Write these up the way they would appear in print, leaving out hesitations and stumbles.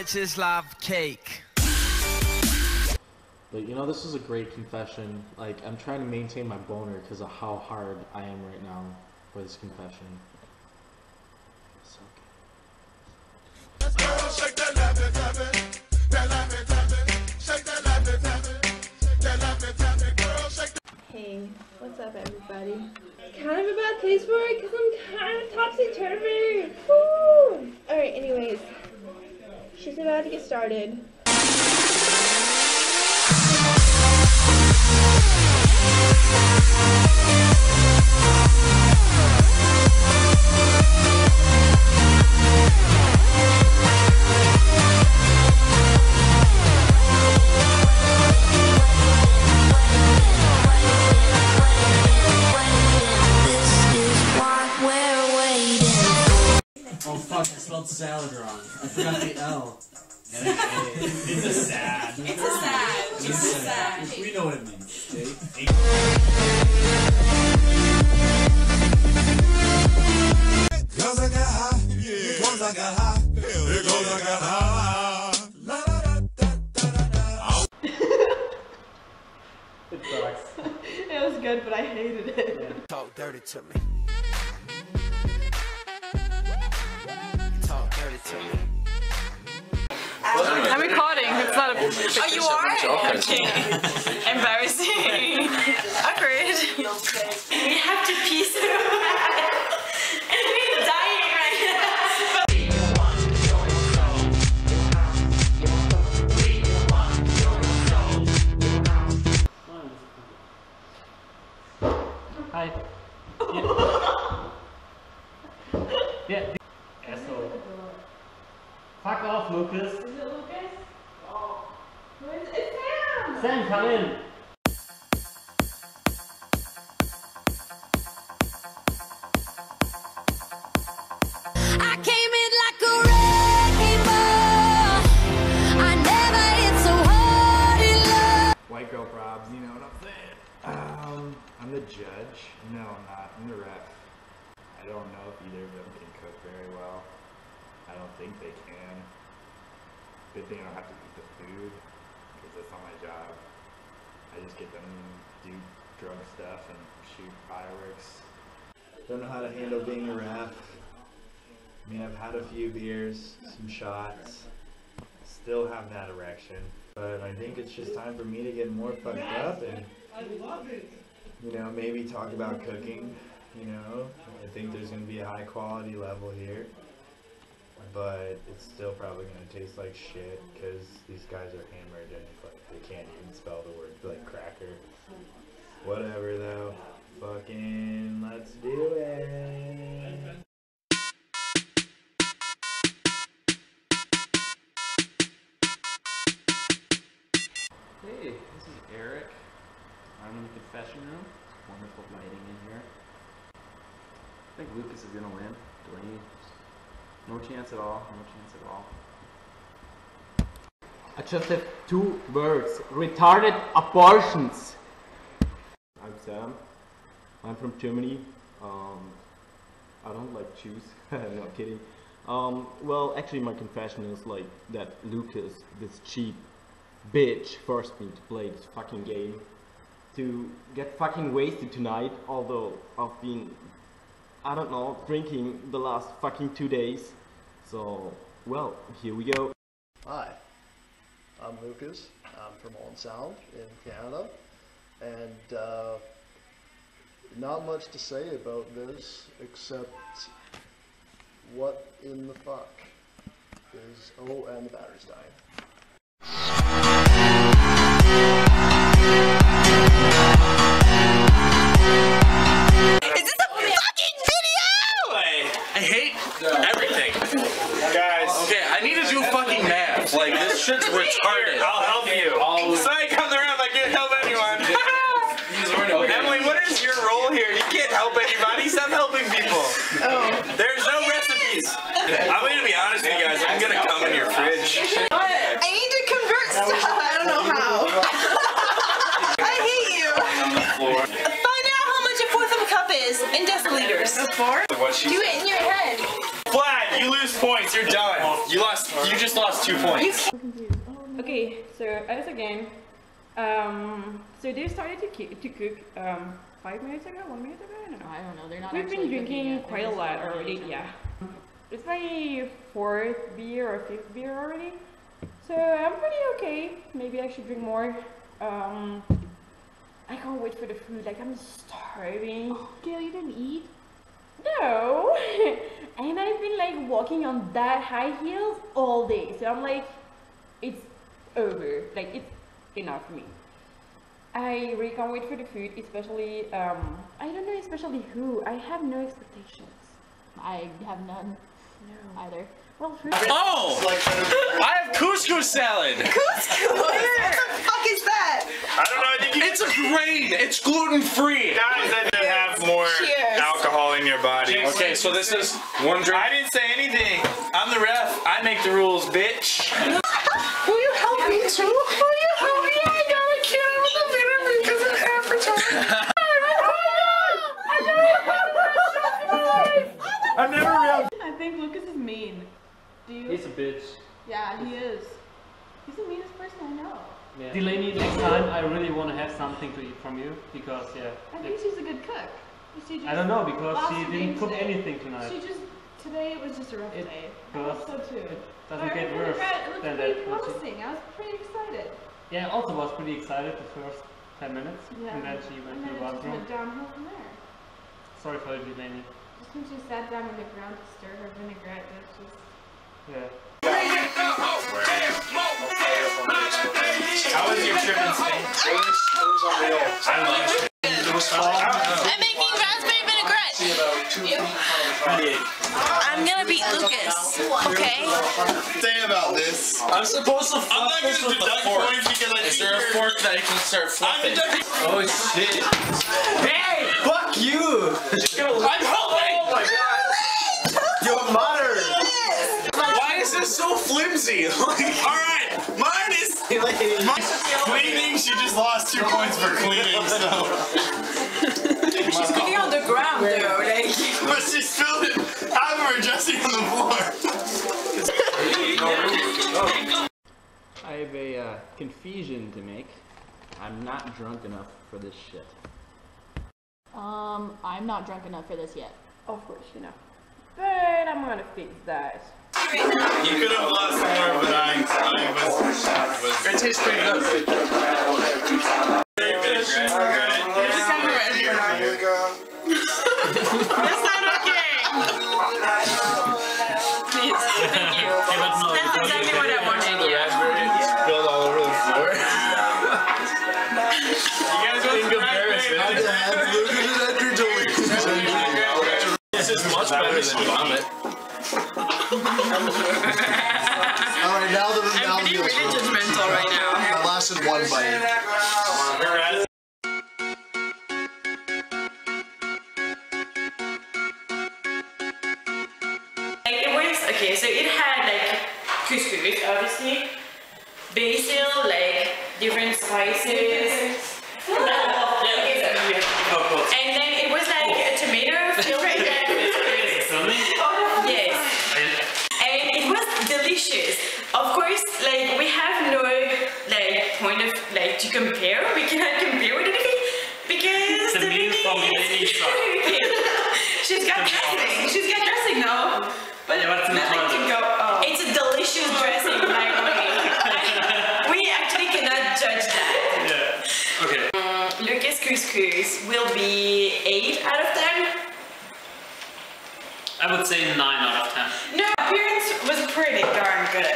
bitches love cake. But you know, this is a great confession. Like, I'm trying to maintain my boner because of how hard I am right now for this confession. So Hey, what's up everybody? Kind of a bad place for it because I'm kind of topsy-turvy. Woo! Alright, anyways, she's about to get started. Oh fuck, I spelled salad wrong. I forgot the L. It's a sad. It's a sad. It's a sad. We know what it means. Cause I got high, yeah. Cause I got high, because I got high. La la da da da da. it sucks. It was good, but I hated it. Yeah. Talk dirty to me. Talk dirty to me. I'm recording. It's not a. Oh, you are? Okay. Embarrassing. Awkward. We have to pee so bad. And we're dying right now. Hi. Yeah. Asshole. Fuck off, Lucas. Is it Lucas? Oh. It's Sam! Sam, come in. I came in like a wrecking ball. I never hit so hard in love. White girl probs, you know what I'm saying? I'm the judge. No, I'm not. I'm the ref. I don't know if either of them can cook very well. I don't think they can. Good thing I don't have to eat the food, because that's not my job. I just get them to do drug stuff and shoot fireworks. Don't know how to handle being a ref. I mean, I've had a few beers, some shots, still have that erection. But I think it's just time for me to get more fucked up and, you know, maybe talk about cooking, you know. I think there's going to be a high quality level here. But it's still probably going to taste like shit because these guys are hammered and like, they can't even spell the word like cracker. Whatever though. Fucking let's do it. Hey, this is Eric. I'm in the confession room. It's wonderful lighting in here. I think Lucas is gonna win. Dwayne. No chance at all. No chance at all. I just have two words. Retarded abortions. I'm Sam. I'm from Germany. I don't like Jews. No kidding. Well, actually my confession is like that Lucas, this cheap bitch, forced me to play this fucking game. To get fucking wasted tonight, although I've been, I don't know, drinking the last fucking 2 days. So, well, here we go. Hi, I'm Lucas. I'm from Owen Sound in Canada, and not much to say about this except what in the fuck is, oh, and the battery's dying. I hate everything. Guys. Okay, I need to do fucking math. Like, this shit's retarded. I'll help you. Sai comes around like you help anyone. Emily, what is your role here? You can't help anybody. Stop helping people. Oh. There's no recipes. I'm going to be honest with you guys. I'm going to come in your fridge. What? I need to convert stuff. I don't know how. I hate you. Find out how much a fourth of a cup is in deciliters. A fourth? Do it in your head. Flag, you lose points. You're done. You just lost 2 points. Okay, so as a game, so they started to cook 5 minutes ago, 1 minute ago. I don't know. I don't know. They're not. We've been drinking quite a lot already. Yeah, it's my 4th beer or 5th beer already. So I'm pretty okay. Maybe I should drink more. I can't wait for the food. Like I'm starving. Oh, Gail, you didn't eat? No. And I've been like walking on that high heels all day. So I'm like, it's over. Like it's enough for me. I really can't wait for the food, especially I don't know especially who. I have no expectations. I have none. No. Either. Well, food. Oh! I have couscous salad. Couscous? What the fuck is that? I don't know. I think it's a grain. It's gluten free. Guys, that did have more alcohol in your body. Okay, so this is one drink. I didn't say anything. I'm the ref. I make the rules, bitch. Will you help me too? Will you help me? I gotta kill him with the vinegar because it's advertising. I've never realized. I think Lucas is mean. Do you? He's a bitch. Yeah, he is. He's the meanest person I know. Yeah. Delaney, next time I really want to have something to eat from you because I think she's a good cook. She I don't know because lost she her didn't game cook today. anything tonight. Today it was just a rough day. I hope so too. It doesn't But get I worse regret, it looked than pretty that. promising. I was pretty excited. Yeah, I also was pretty excited the first 10 minutes Yeah. and then she went to the it just bathroom. went downhill from there. Sorry for you, Delaney. Just when she sat down on the ground to stir her vinaigrette, it just... Yeah. How was your trip in Spain? It was unreal. I love it. It was fun. I'm making raspberry vinaigrette. I'm gonna beat Lucas. Okay. Say about this. I'm supposed to I'm not this going to with the deduct fork. points because I Is think there a fork that I can start flipping? Oh shit. Hey! Fuck you! I'm helping! Oh my god. Your mother! Why is this so flimsy? Alright, mine is cleaning. She just lost 2 points for cleaning, so. She's cooking on the ground though, like. But she spilled it half of her dressing on the floor. I have a confession to make. I'm not drunk enough for this shit. I'm not drunk enough for this yet. Of course, you know. But I'm gonna fix that. You could have lost more, but I was. It tastes pretty good. That's not okay. Please, thank you. That's exactly what I wanted. The raspberry spilled all over the floor. You guys want some raspberry? This is much better than vomit. Alright, now that I'm pretty really judgmental right now. that lasted 1 bite. Like it was okay, so it had like couscous, obviously, basil, like different spices. And then it was like a tomato filled with yes. And it was delicious. Of course, like we have no like point of like to compare. We cannot compare with anything because The meal from Delaney's shop. She's got dressing. She's got dressing now. But Yeah, but it's in the nothing to toilet. go. Oh. It's a delicious dressing, by the way. We actually cannot judge that. Yeah. Okay. Lucas Couscous will be 8 out of 10. I would say 9 out of 10. No, appearance was pretty darn good.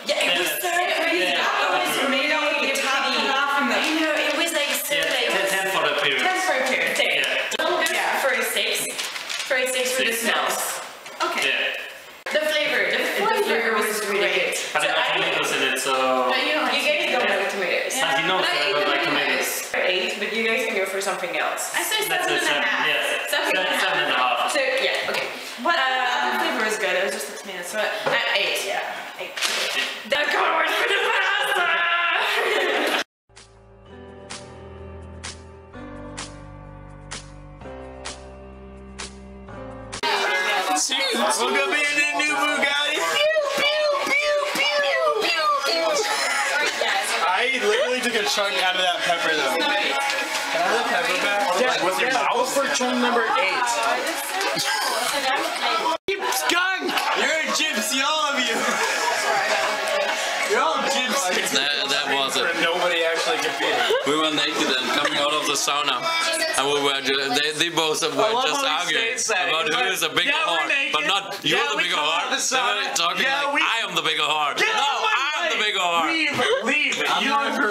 Yeah, it was so crazy. Yeah. It was made out with the top off and I know, it was like so like... 10 for the appearance. 10 for appearance. Yeah. For a 6. For a 6 for the smells. Okay. Yeah. The flavor was really good. But it has tomatoes in it, so... You guys don't like tomatoes. Yeah. He knows that I don't like tomatoes. 8, but you guys can go for something else. I say That's 7.5. it, 7, yeah. 7.5. 7.5. So yeah, okay. But the flavor is good. It was just the tomato. So 8, yeah. 8. That can't wait for the pasta. Cheers. We'll go be in the new Bugatti. I literally took a chunk out of that pepper though. Can I have the pepper back? Yeah, with your mouth? For chunk number 8. Skunk! You're a gypsy, all of you. You're all gypsies. That was it. Nobody actually competed. We were naked and coming out of the sauna, and we were they both were just arguing about who is a bigger whore, but not you're the bigger whore. They were talking like I am the bigger whore. No, I am the bigger whore. Leave it. You don't have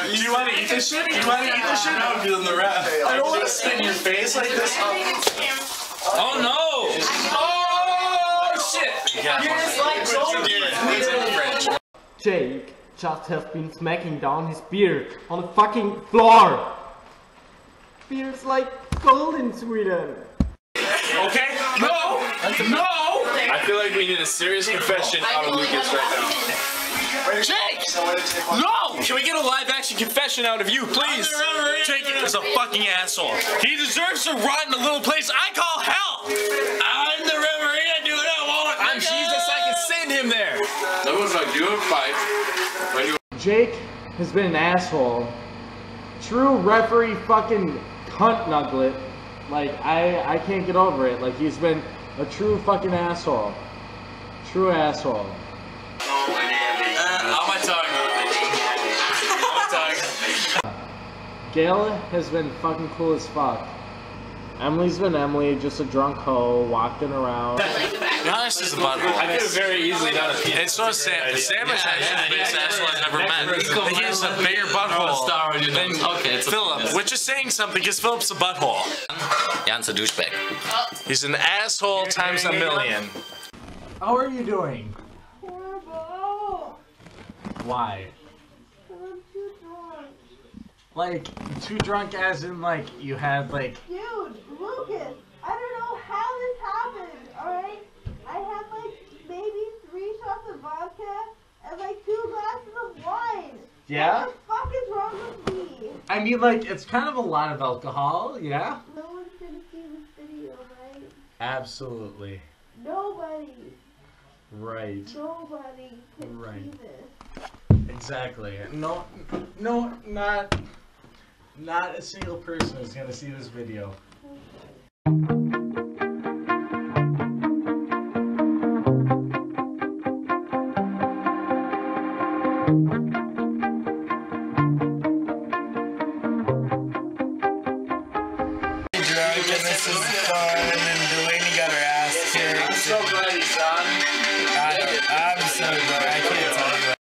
Do you want to eat this shit? Do you want to eat this shit? No, because I'm the ref. I don't want to spin your face like this. Oh no! Oh shit! Jake just has been smacking down his beard on the fucking floor. Beard's like gold in Sweden. Okay? No! No! I feel like we need a serious confession out of Lucas right now. Jake! No! Can we get a live action confession out of you, please? Jake is a fucking asshole. He deserves to rot in the little place I call hell! I'm the referee, I do what I want! I'm Jesus, I can send him there! That was like you would fight. Jake has been an asshole. True referee fucking cunt nugget. Like, I can't get over it. Like, he's been a true fucking asshole. True asshole. How am I talking? Gail has been fucking cool as fuck. Emily's been Emily, just a drunk hoe, walking around. Giannis is a butthole. I could very easily done a piece. It's so Sam. Sam is actually the biggest asshole I've ever met. He has a bigger butthole than Philip, which is saying something because Philip's a butthole. Jan's a douchebag. He's an asshole times a million. How are you doing? Horrible. Why? I'm too drunk. Like, too drunk as in, like, you had, like... Dude, Lucas, I don't know how this happened, alright? I had, like, maybe 3 shots of vodka and, like, 2 glasses of wine. Yeah? What the fuck is wrong with me? I mean, like, it's kind of a lot of alcohol, yeah? No one's gonna see this video, right? Absolutely. Nobody. Right. Nobody can Right. see this. Exactly. No, not a single person is gonna see this video. Drunk and this is fun and